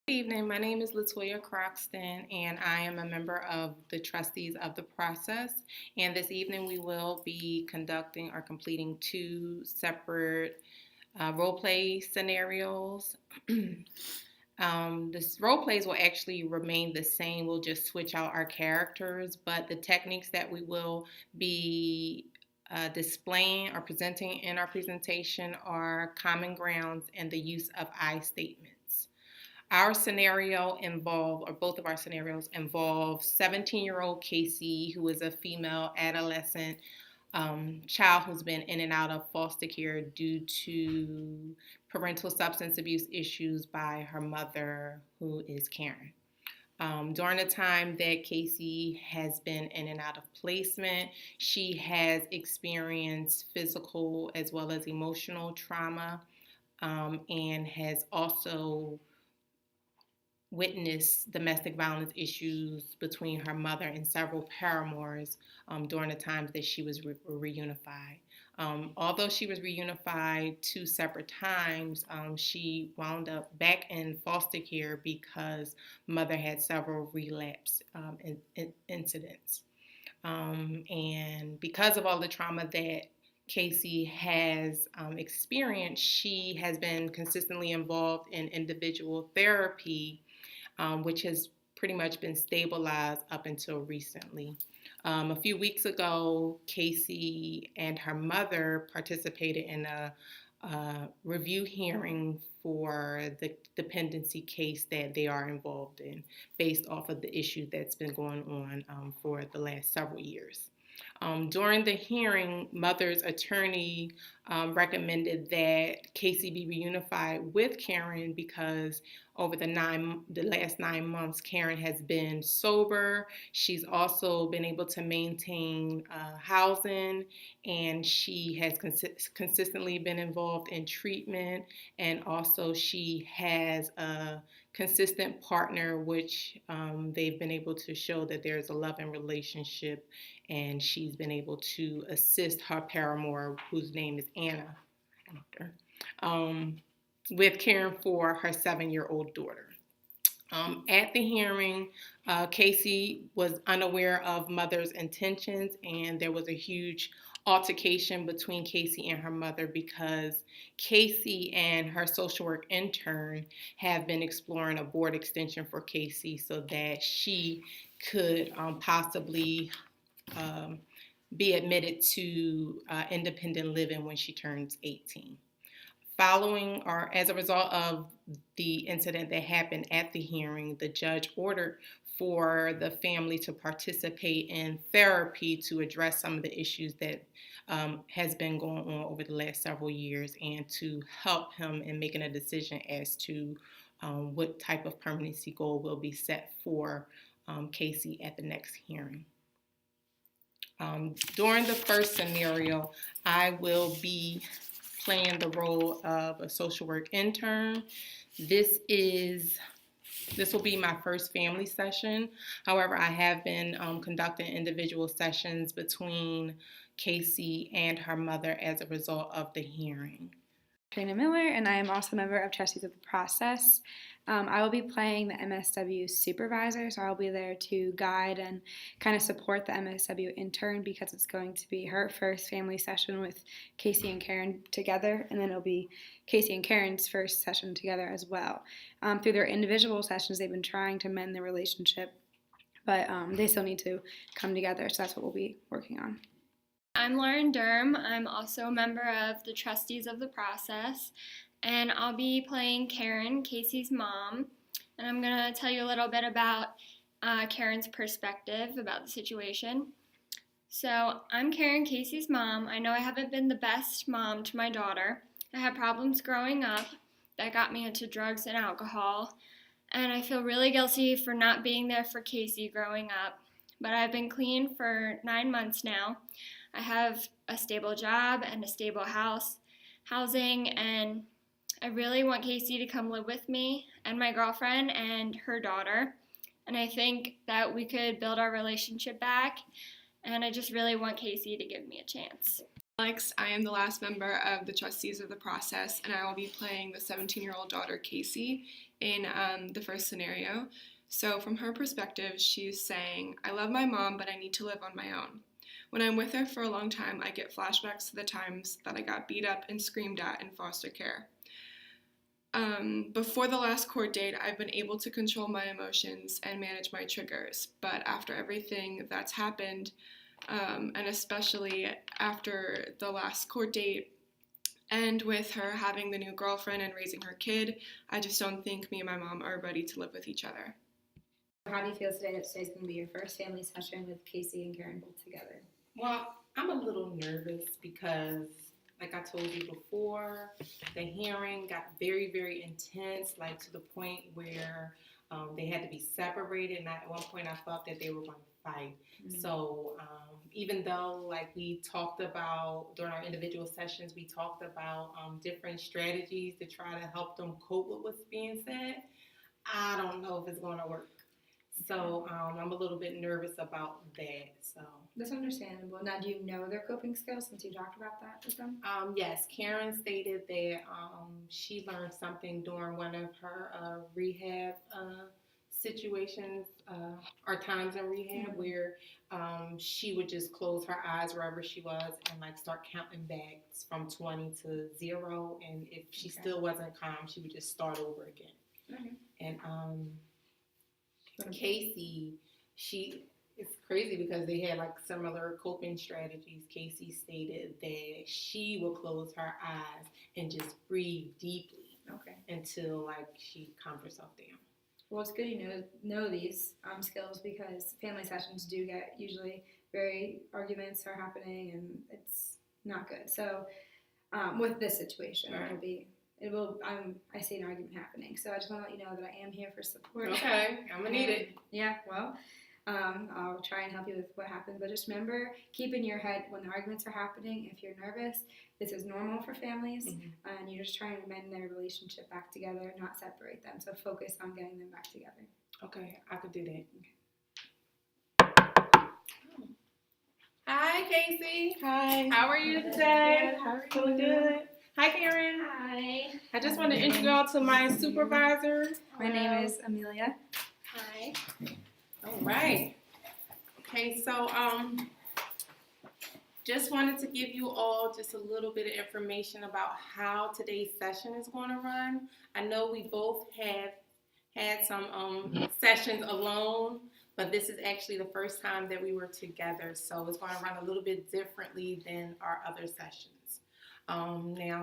Good evening. My name is Latoya Croxton, and I am a member of the trustees of the process. And this evening, we will be conducting or completing two separate role play scenarios. This role plays will actually remain the same. We'll just switch out our characters, but the techniques that we will be displaying or presenting in our presentation are common grounds and the use of I statements. Our scenario involved, or both of our scenarios involve 17-year-old Casey, who is a female adolescent child who's been in and out of foster care due to parental substance abuse issues by her mother, who is Karen. During the time that Casey has been in and out of placement, she has experienced physical as well as emotional trauma, and has also witnessed domestic violence issues between her mother and several paramours during the times that she was reunified. Although she was reunified two separate times, she wound up back in foster care because mother had several relapse incidents. And because of all the trauma that Casey has experienced, she has been consistently involved in individual therapy, which has pretty much been stabilized up until recently. A few weeks ago, Casey and her mother participated in a review hearing for the dependency case that they are involved in, based off of the issue that's been going on for the last several years. During the hearing, mother's attorney recommended that Casey be reunified with Karen because over the last 9 months, Karen has been sober. She's also been able to maintain housing, and she has consistently been involved in treatment, and also she has a consistent partner, which they've been able to show that there's a loving relationship, and she's been able to assist her paramour, whose name is Anna, with caring for her 7-year-old daughter. At the hearing, Casey was unaware of mother's intentions, and there was a huge altercation between Casey and her mother because Casey and her social work intern have been exploring a board extension for Casey so that she could possibly be admitted to independent living when she turns 18. Following or as a result of the incident that happened at the hearing, the judge ordered for the family to participate in therapy to address some of the issues that has been going on over the last several years, and to help him in making a decision as to what type of permanency goal will be set for Casey at the next hearing. During the first scenario, I will be playing the role of a social work intern. This will be my first family session. However, I have been conducting individual sessions between Casey and her mother as a result of the hearing. Trina Miller, and I am also a member of Trustees of the Process. I will be playing the MSW supervisor, so I'll be there to guide and kind of support the MSW intern because it's going to be her first family session with Casey and Karen together, and then it'll be Casey and Karen's first session together as well. Through their individual sessions, they've been trying to mend the relationship, but they still need to come together, so that's what we'll be working on. I'm Lauren Durham. I'm also a member of the Trustees of the Process, and I'll be playing Karen, Casey's mom. And I'm going to tell you a little bit about Karen's perspective about the situation. So, I'm Karen, Casey's mom. I know I haven't been the best mom to my daughter. I had problems growing up that got me into drugs and alcohol, and I feel really guilty for not being there for Casey growing up. But I've been clean for 9 months now. I have a stable job and a stable housing, and I really want Casey to come live with me and my girlfriend and her daughter. And I think that we could build our relationship back, and I just really want Casey to give me a chance. Alex, I am the last member of the Trustees of the Process, and I will be playing the 17-year-old daughter, Casey, in the first scenario. So from her perspective, she's saying, I love my mom, but I need to live on my own. When I'm with her for a long time, I get flashbacks to the times that I got beat up and screamed at in foster care. Before the last court date, I've been able to control my emotions and manage my triggers, but after everything that's happened, and especially after the last court date, and with her having the new girlfriend and raising her kid, I just don't think me and my mom are ready to live with each other. How do you feel today that today's going to be your first family session with Casey and Karen both together? Well, I'm a little nervous because, like I told you before, the hearing got very, very intense, like to the point where they had to be separated. And at one point, I thought that they were going to fight. Mm-hmm. So even though, like we talked about during our individual sessions, we talked about different strategies to try to help them cope with what's being said, I don't know if it's going to work. So I'm a little bit nervous about that. So That's understandable. Now, do you know their coping skills since you talked about that with them? yes, Karen stated that she learned something during one of her rehab situations or times in rehab where she would just close her eyes wherever she was and like start counting back from 20 to 0. And if she still wasn't calm, she would just start over again. Okay. And Casey, it's crazy because they had like similar coping strategies. Casey stated that she would close her eyes and just breathe deeply until like she calmed herself down. Well, it's good you know these skills because family sessions do get usually very arguments are happening and it's not good. So with this situation, I see an argument happening. So I just want to let you know that I am here for support. Okay, I'm gonna need it. Yeah, well, I'll try and help you with what happens. But just remember, keep in your head when the arguments are happening, if you're nervous, this is normal for families, and you're just trying to mend their relationship back together, not separate them. So focus on getting them back together. Okay, I could do that. Hi, Casey. Hi. How are you today? Good. How are you? Feeling good. Hi, Karen. Hi. I just want to introduce you all to my supervisor. My name is Amelia. Hi. All right. Okay, so just wanted to give you all just a little bit of information about how today's session is going to run. I know we both have had some sessions alone, but this is actually the first time that we were together, so it's going to run a little bit differently than our other sessions. Now,